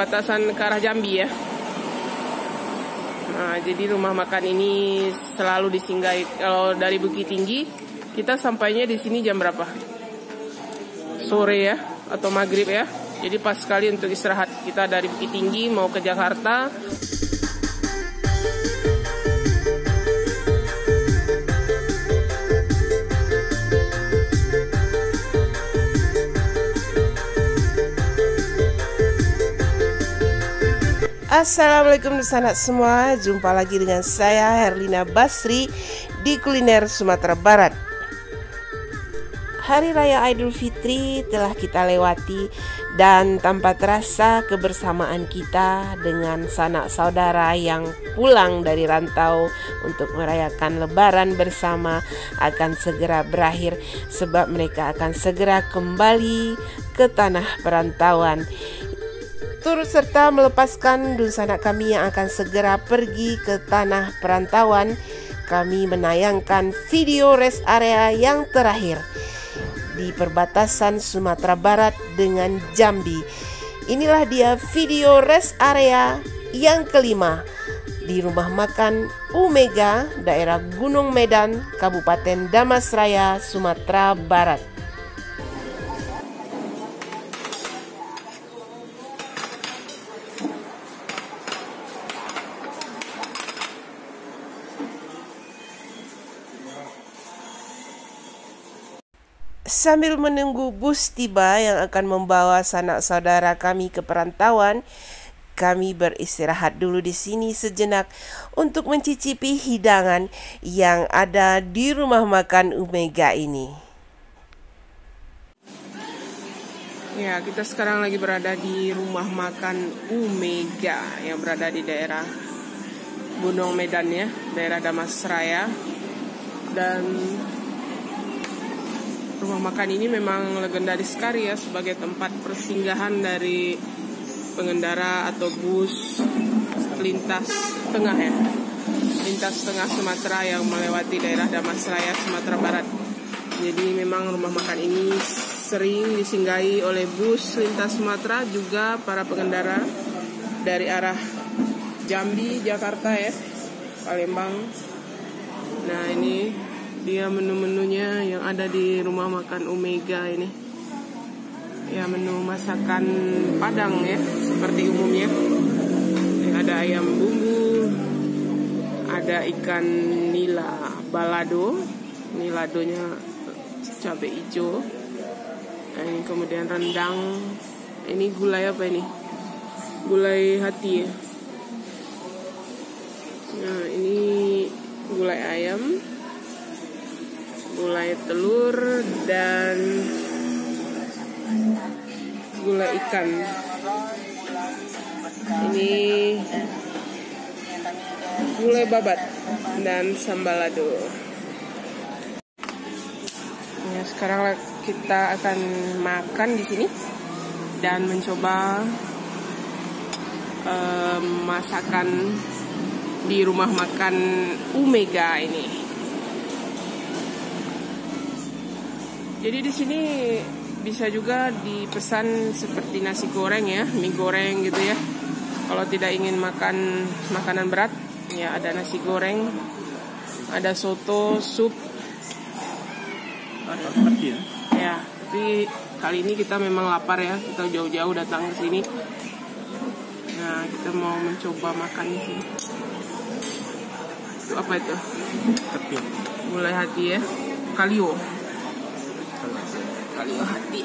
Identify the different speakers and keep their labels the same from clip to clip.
Speaker 1: perbatasan ke arah Jambi ya. Nah, jadi rumah makan ini selalu disinggahi. Kalau dari Bukit Tinggi, kita sampainya di sini jam berapa? Sore ya, atau maghrib ya. Jadi pas sekali untuk istirahat. Kita dari Bukit Tinggi mau ke Jakarta. Assalamualaikum sanak semua, jumpa lagi dengan saya Herlina Basri di Kuliner Sumatera Barat. Hari Raya Idul Fitri telah kita lewati dan tanpa terasa kebersamaan kita dengan sanak saudara yang pulang dari rantau untuk merayakan Lebaran bersama akan segera berakhir, sebab mereka akan segera kembali ke tanah perantauan. Turut serta melepaskan dun sanak kami yang akan segera pergi ke tanah perantauan, kami menayangkan video rest area yang terakhir di perbatasan Sumatera Barat dengan Jambi. Inilah dia video rest area yang kelima di rumah makan Umega, daerah Gunung Medan, Kabupaten Damasraya, Sumatera Barat. Sambil menunggu bus tiba yang akan membawa sanak saudara kami ke perantauan, kami beristirahat dulu di sini sejenak untuk mencicipi hidangan yang ada di rumah makan Umega ini. Ya, kita sekarang lagi berada di rumah makan Umega yang berada di daerah Gunung Medan ya, daerah Damasraya. Dan rumah makan ini memang legendaris sekali ya sebagai tempat persinggahan dari pengendara atau bus lintas tengah ya, lintas tengah Sumatera yang melewati daerah Damasraya, Sumatera Barat. Jadi memang rumah makan ini sering disinggahi oleh bus lintas Sumatera, juga para pengendara dari arah Jambi, Jakarta ya, Palembang. Nah, ini dia menu-menunya yang ada di rumah makan Umega ini. Ya, menu masakan Padang ya, seperti umumnya. Ada ayam bumbu, ada ikan nila balado, niladonya cabai hijau. Nah, ini kemudian rendang. Ini gulai apa ini? Gulai hati ya. Nah, ini gulai ayam, gulai telur, dan gulai ikan. Ini gulai babat dan sambal lado. Ya, sekarang kita akan makan di sini dan mencoba masakan di rumah makan Umega ini. Jadi di sini bisa juga dipesan seperti nasi goreng ya, mie goreng gitu ya. Kalau tidak ingin makan makanan berat, ya ada nasi goreng, ada soto, sup. Ya, tapi kali ini kita memang lapar ya, kita jauh-jauh datang ke sini. Nah, kita mau mencoba makan di sini. Itu apa itu? Gulai hati ya, kalio hati.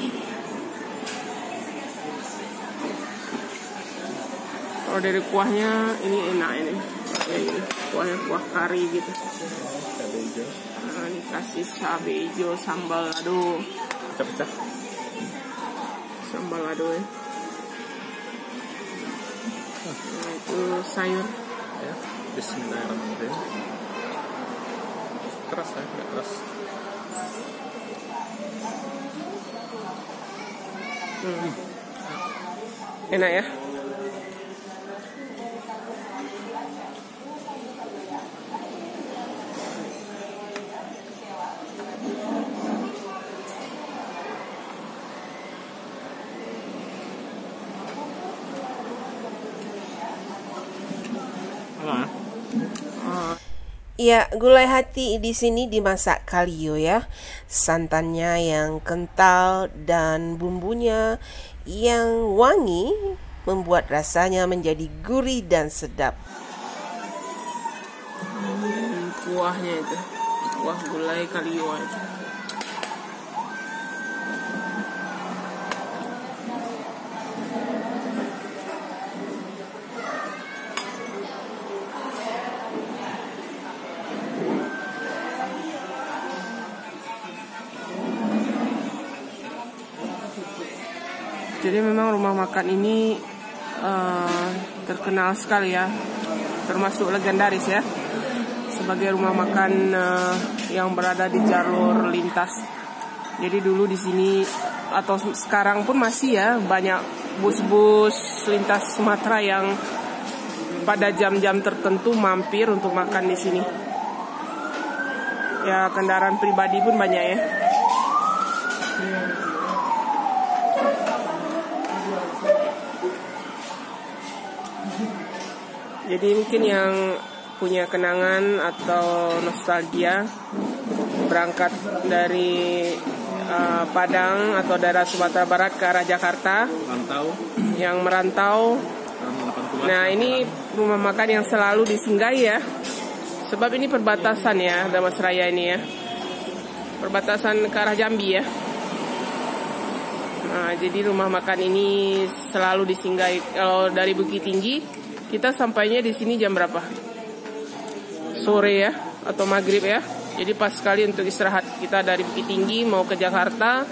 Speaker 1: Kalau dari kuahnya ini enak ini. Ya, ini kuahnya kuah kari gitu. Nah, ini kasih cabai hijau, sambal lado. Pecah-pecah. Sambal lado ya. Nah, itu sayur.
Speaker 2: Ya, bismillahirrahmanirrahim. Keras ya, nggak keras.
Speaker 1: Enak ya.
Speaker 3: Ya, gulai hati di sini dimasak kalio ya. Santannya yang kental dan bumbunya yang wangi membuat rasanya menjadi gurih dan sedap.
Speaker 1: Kuahnya itu, kuah gulai kalio itu. Jadi memang rumah makan ini terkenal sekali ya, termasuk legendaris ya, sebagai rumah makan yang berada di jalur lintas. Jadi dulu di sini atau sekarang pun masih ya banyak bus-bus lintas Sumatera yang pada jam-jam tertentu mampir untuk makan di sini. Ya, kendaraan pribadi pun banyak ya. Jadi mungkin yang punya kenangan atau nostalgia berangkat dari Padang atau daerah Sumatera Barat ke arah Jakarta, yang merantau. Nah, ini rumah makan yang selalu disinggahi ya, sebab ini perbatasan ya, Damasraya ini ya, perbatasan ke arah Jambi ya. Nah, jadi rumah makan ini selalu disinggahi. Kalau dari Bukit Tinggi kita sampainya di sini jam berapa? Sore ya, atau maghrib ya. Jadi pas sekali untuk istirahat. Kita dari Bukit Tinggi mau ke Jakarta.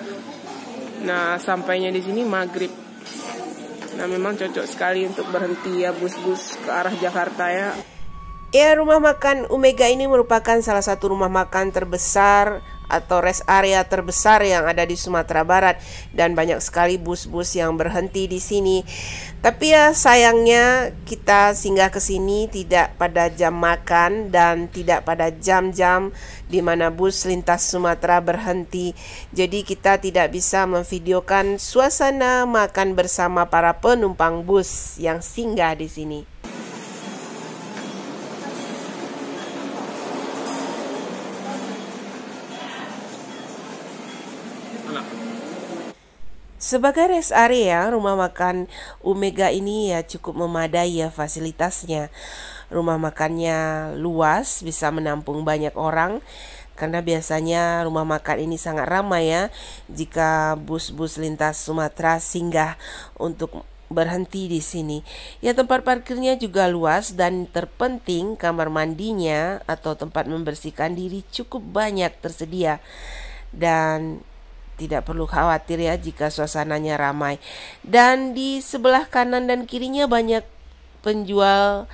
Speaker 1: Nah, sampainya di sini maghrib. Nah, memang cocok sekali untuk berhenti ya, bus-bus ke arah Jakarta ya.
Speaker 3: Ya, rumah makan Umega ini merupakan salah satu rumah makan terbesar atau rest area terbesar yang ada di Sumatera Barat, dan banyak sekali bus-bus yang berhenti di sini. Tapi ya sayangnya kita singgah ke sini tidak pada jam makan dan tidak pada jam-jam di mana bus lintas Sumatera berhenti. Jadi kita tidak bisa memvideokan suasana makan bersama para penumpang bus yang singgah di sini. Sebagai rest area, rumah makan Umega ini ya cukup memadai ya fasilitasnya. Rumah makannya luas, bisa menampung banyak orang, karena biasanya rumah makan ini sangat ramai ya jika bus-bus lintas Sumatera singgah untuk berhenti di sini. Ya, tempat parkirnya juga luas, dan terpenting kamar mandinya atau tempat membersihkan diri cukup banyak tersedia. Dan tidak perlu khawatir ya jika suasananya ramai. Dan di sebelah kanan dan kirinya banyak penjual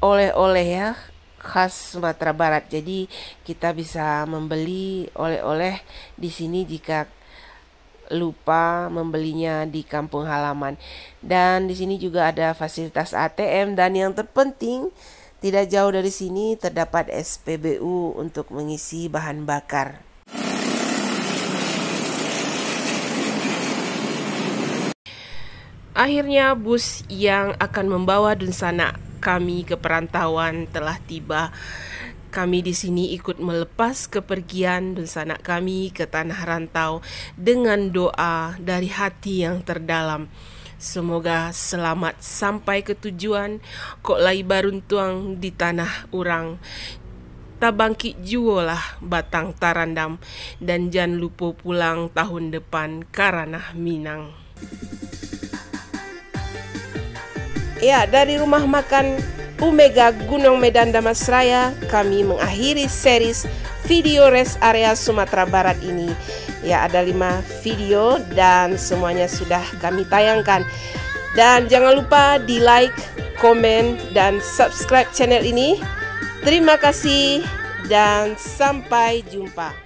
Speaker 3: oleh-oleh ya khas Sumatera Barat. Jadi kita bisa membeli oleh-oleh di sini jika lupa membelinya di kampung halaman. Dan di sini juga ada fasilitas ATM, dan yang terpenting tidak jauh dari sini terdapat SPBU untuk mengisi bahan bakar. Akhirnya bus yang akan membawa Dunsana kami ke perantauan telah tiba. Kami di sini ikut melepas kepergian Dunsana kami ke tanah rantau dengan doa dari hati yang terdalam. Semoga selamat sampai ke tujuan, kok lai baruntuang di tanah urang. Tabangki juolah batang tarandam, dan jangan lupa pulang tahun depan karena Minang. Ya, dari rumah makan Umega Gunung Medan Damasraya, kami mengakhiri series video rest area Sumatera Barat ini. Ya, ada 5 video dan semuanya sudah kami tayangkan. Dan jangan lupa di like, komen, dan subscribe channel ini. Terima kasih dan sampai jumpa.